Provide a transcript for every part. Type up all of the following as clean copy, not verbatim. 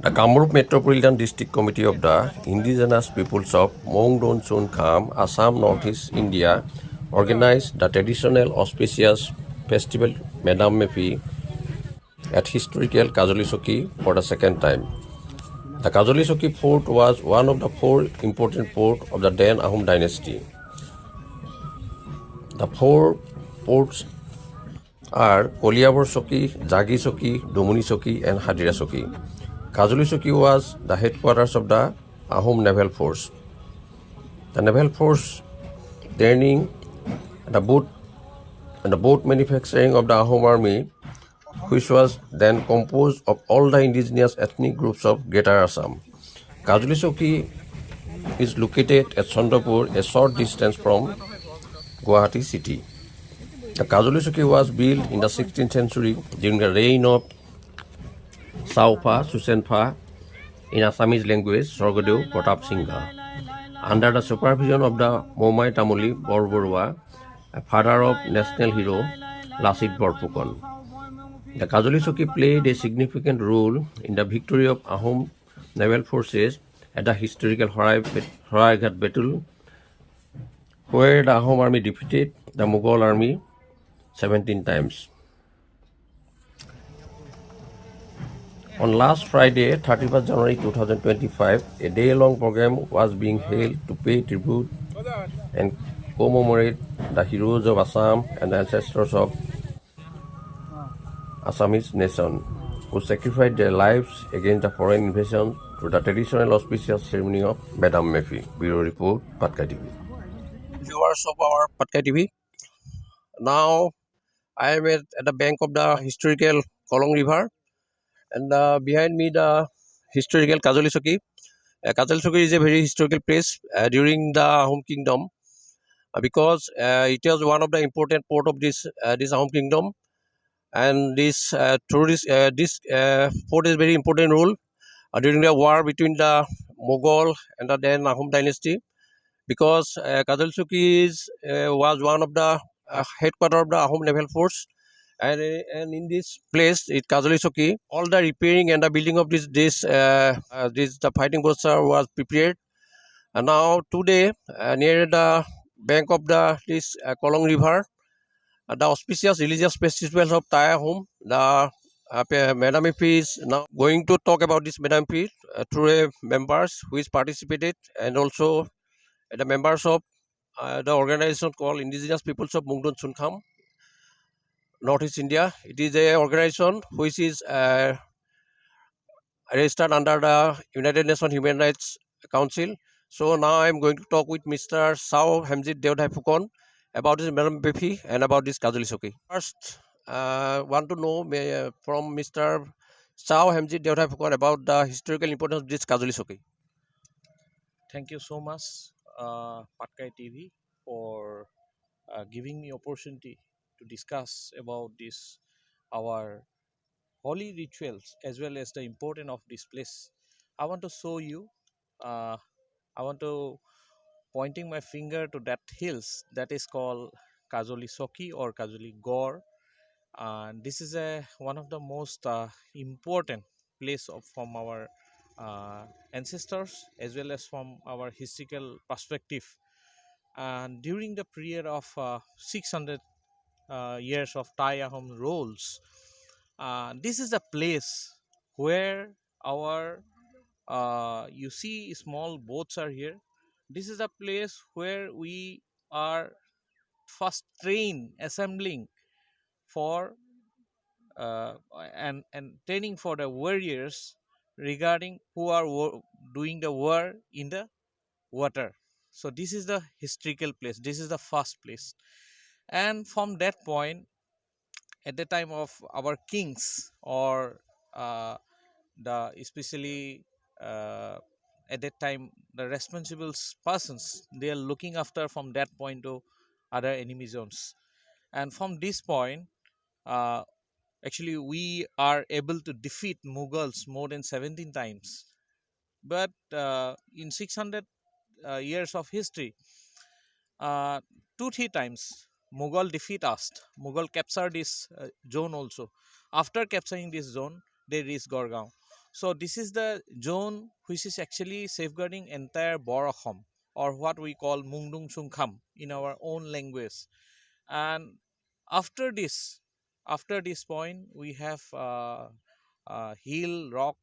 The Kamrup Metropolitan District Committee of the Indigenous Peoples of Mongdon Sun Kham, Assam, Northeast India, organized the traditional auspicious festival Dam-Me-Phi at historical Kajoli Choki for the second time. The Kajoli Choki fort was one of the four important forts of the Dan Ahom dynasty. The four forts are Koliabor Choki, Jagi Choki, Domuni Choki, and Hadira Choki. Kajoli Choki was the headquarters of the Ahom Naval Force. The naval force training the boat and the boat manufacturing of the Ahom army, which was then composed of all the indigenous ethnic groups of Greater Assam. Kajoli Choki is located at Chandrapur, a short distance from Guwahati city. The Kajoli Choki was built in the 16th century during the reign of Saupa Susenpha, in Assamese language, Sorgodev Pratap Singha, under the supervision of the Momai Tamuli Borborua, a father of national hero Lasit Borpukon. The Kajoli Choki played a significant role in the victory of Ahom naval forces at the historical Horaigat battle, where the Ahom army defeated the Mughal army 17 times. On last Friday, 31st January 2025, a day-long program was being held to pay tribute and commemorate the heroes of Assam and the ancestors of Assamese nation who sacrificed their lives against the foreign invasion through the traditional auspicious ceremony of Dam-Me-Phi. Bureau Report, Patkai TV. Viewers of our Patkai TV, now I am at the bank of the historical Kolong River, and behind me the historical Kajoli Choki. Kajoli Choki is a very historical place during the Ahom Kingdom because it was one of the important port of this Ahom Kingdom, and this fort is very important role during the war between the Mughal and the then Ahom dynasty, because Kajoli Choki was one of the headquarters of the Ahom naval force. And in this place, it Kajoli Choki, all the repairing and the building of this the fighting poster was prepared. And now today, near the bank of this Kolong River, the auspicious religious festivals of Taya Home, the Dam-Me-Phi is now going to talk about this Dam-Me-Phi through members which participated, and also the members of the organization called Indigenous Peoples of Mungdon Sunkham, Northeast India. It is a organization which is registered under the United Nations Human Rights Council. So now I am going to talk with Mr. Sao Hamjit Deodhai Phukon about this Dam-Me-Phi and about this Kajoli Choki. First, want to know from Mr. Sao Hamjit Deodhai Phukon about the historical importance of this Kajoli Choki. Thank you so much, Patkai TV, for giving me opportunity to discuss about this our holy rituals as well as the importance of this place. I want to show you. Uh, I want to pointing my finger to that hills that is called Kajoli Choki or Kajoli Gore, and this is one of the most important place from our ancestors as well as from our historical perspective. And during the period of 600 years of Thai Ahom rules, this is a place where our you see small boats are here. This is a place where we are first train assembling for and training for the warriors regarding who are doing the war in the water. So this is the historical place, this is the first place. And from that point, at the time of our kings or uh, the especially uh, at that time the responsible persons, they are looking after from that point to other enemy zones. And from this point, uh, actually we are able to defeat Mughals more than 17 times. But in 600 years of history, uh, 2 3 times Mughal defeat us. Mughal captured this zone also. After capturing this zone, they reached Gorgaon. So this is the zone which is actually safeguarding entire Bor Assam, or what we call Mungdung Sungkham in our own language. And after this, after this point, we have hill rock,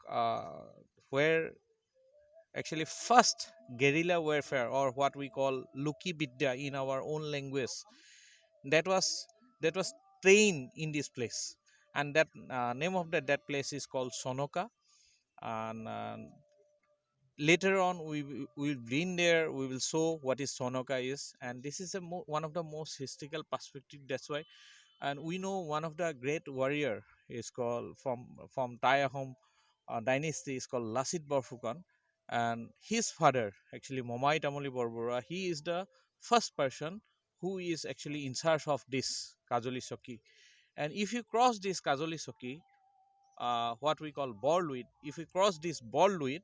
uh, where actually first guerrilla warfare, or what we call Luki Bidya in our own language, that was that was trained in this place. And that name of that place is called Sonoka. And later on we will bring there, we will show what is Sonoka is. And this is one of the most historical perspective, that's why. And we know one of the great warrior is called from Tayahom dynasty is called Lasit Borfukan. And his father, actually Momai Tamoli Borbora, he is the first person who is actually in charge of this Kajoli Choki. And if you cross this Kajoli Choki, what we call Borluit, if we cross this Borluit,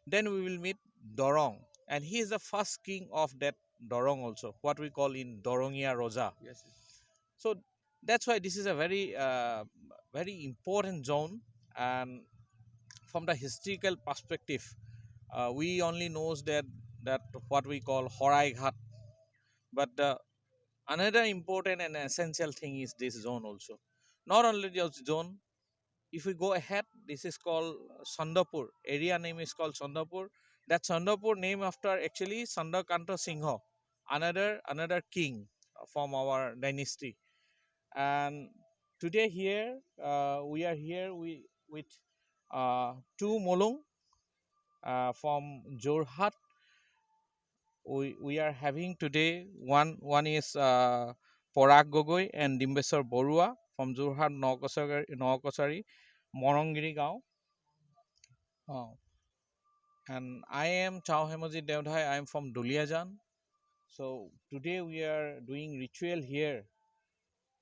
then we will meet Dorong. And he is the first king of that Dorong also, what we call in Dorongia Roja. Yes. So that's why this is a very important zone. And from the historical perspective, we only knows that what we call Horai Ghat. But the another important and essential thing is this zone also. Not only this zone, if we go ahead, this is called Sandapur. Area name is called Sandapur. That Sandapur name after actually Sandakanta Singha, another king from our dynasty. And today here, we are here with two Molung from Jorhat. We are having today one is Parag Gogoi and Dimbesar Borua from Jorhat Nokosari Morongiri Gao. And I am Chao Hemoji Devdhai. I am from Duliajan. So today we are doing ritual here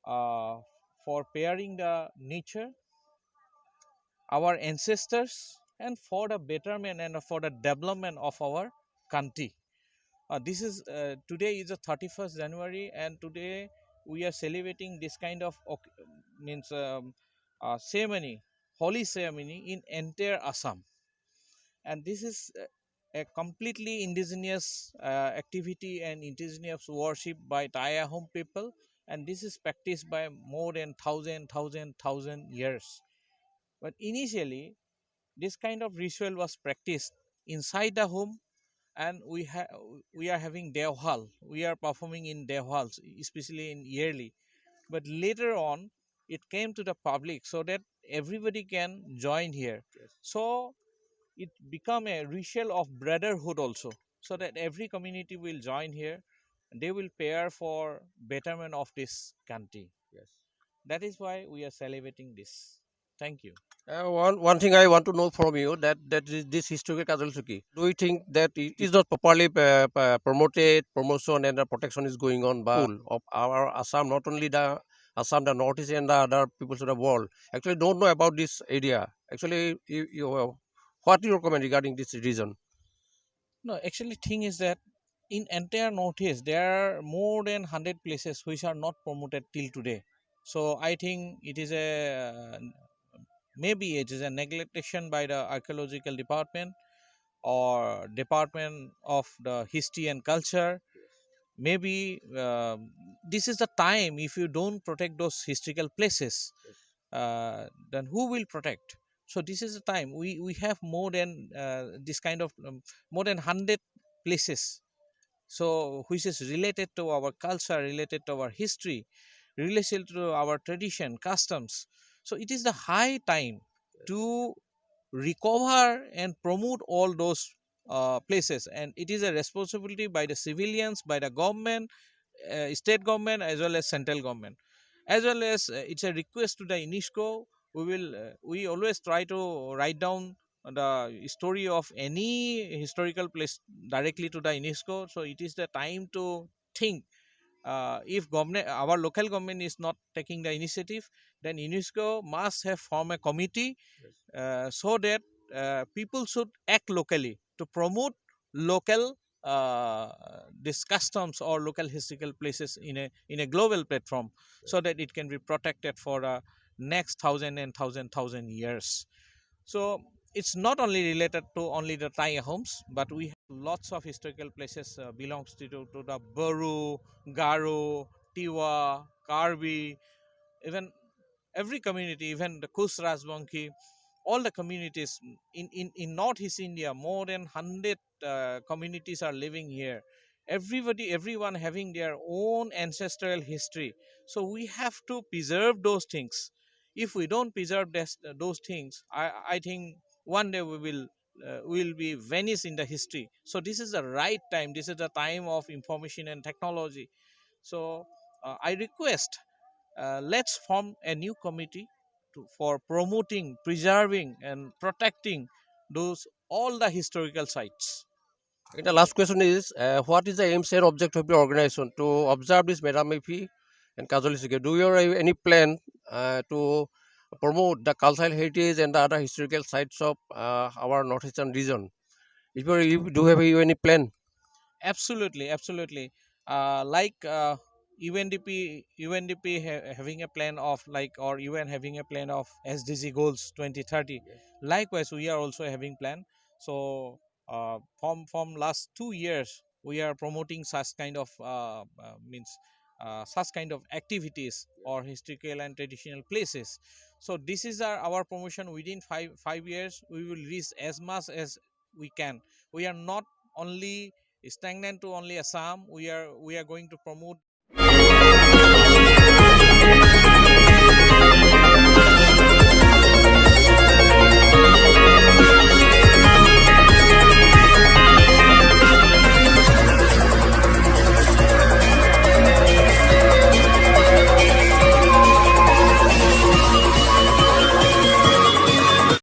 uh, for pairing the nature, our ancestors, and for the betterment and for the development of our country. This is today is the 31st January, and today we are celebrating this kind of means ceremony, holy ceremony in entire Assam. And this is a completely indigenous activity and indigenous worship by Tayahom people, and this is practiced by more than thousand years. But initially, this kind of ritual was practiced inside the home, and we are having Devhal. We are performing in Devhals, especially in yearly. But later on, it came to the public so that everybody can join here. Yes. So it become a ritual of brotherhood also, so that every community will join here. They will pair for betterment of this country. Yes. That is why we are celebrating this. Thank you. One thing I want to know from you, that is this historical Kajolsuki. Do you think that it is not properly promoted, promotion and protection is going on by full of our Assam, not only the Assam, the Northeast and the other peoples of the world actually don't know about this area. Actually, what do you recommend regarding this region? No, actually, thing is that in entire Northeast there are more than 100 places which are not promoted till today. So I think it is a maybe it is a neglection by the archaeological department or department of the history and culture. Maybe this is the time, if you don't protect those historical places, then who will protect? So this is the time we have more than this kind of more than 100 places, so which is related to our culture, related to our history, related to our tradition, customs. So it is the high time to recover and promote all those places, and it is a responsibility by the civilians, by the government, state government, as well as central government, as well as it's a request to the UNESCO. We always try to write down the story of any historical place directly to the UNESCO. So it is the time to think, if government, our local government is not taking the initiative, then UNESCO must have formed a committee so that people should act locally to promote local these customs or local historical places in a global platform, so that it can be protected for the next thousand and thousand years. So it's not only related to only the Thai homes, but we have lots of historical places belongs to the Baru, Garo, Tiwa, Karbi, even every community, even the Kus Rajbanghi, all the communities in Northeast India, more than 100 communities are living here. Everyone having their own ancestral history. So we have to preserve those things. If we don't preserve those things, I think one day we will be vanish in the history. So this is the right time. This is the time of information and technology. So I request, let's form a new committee for promoting, preserving, and protecting those all the historical sites. The last question is, what is the aims and object of your organization to observe this Dam-Me-Phi and Kajoli Sikhe? Do you have any plan to promote the cultural heritage and the other historical sites of our northeastern region? If you do have any plan? Absolutely, absolutely. Like UNDP having a plan of like, or UN having a plan of SDG goals 2030. Yes. Likewise, we are also having plan. So from last 2 years, we are promoting such kind of means such kind of activities or historical and traditional places. So this is our promotion. Within five years, we will reach as much as we can. We are not only stagnant to only Assam. We are going to promote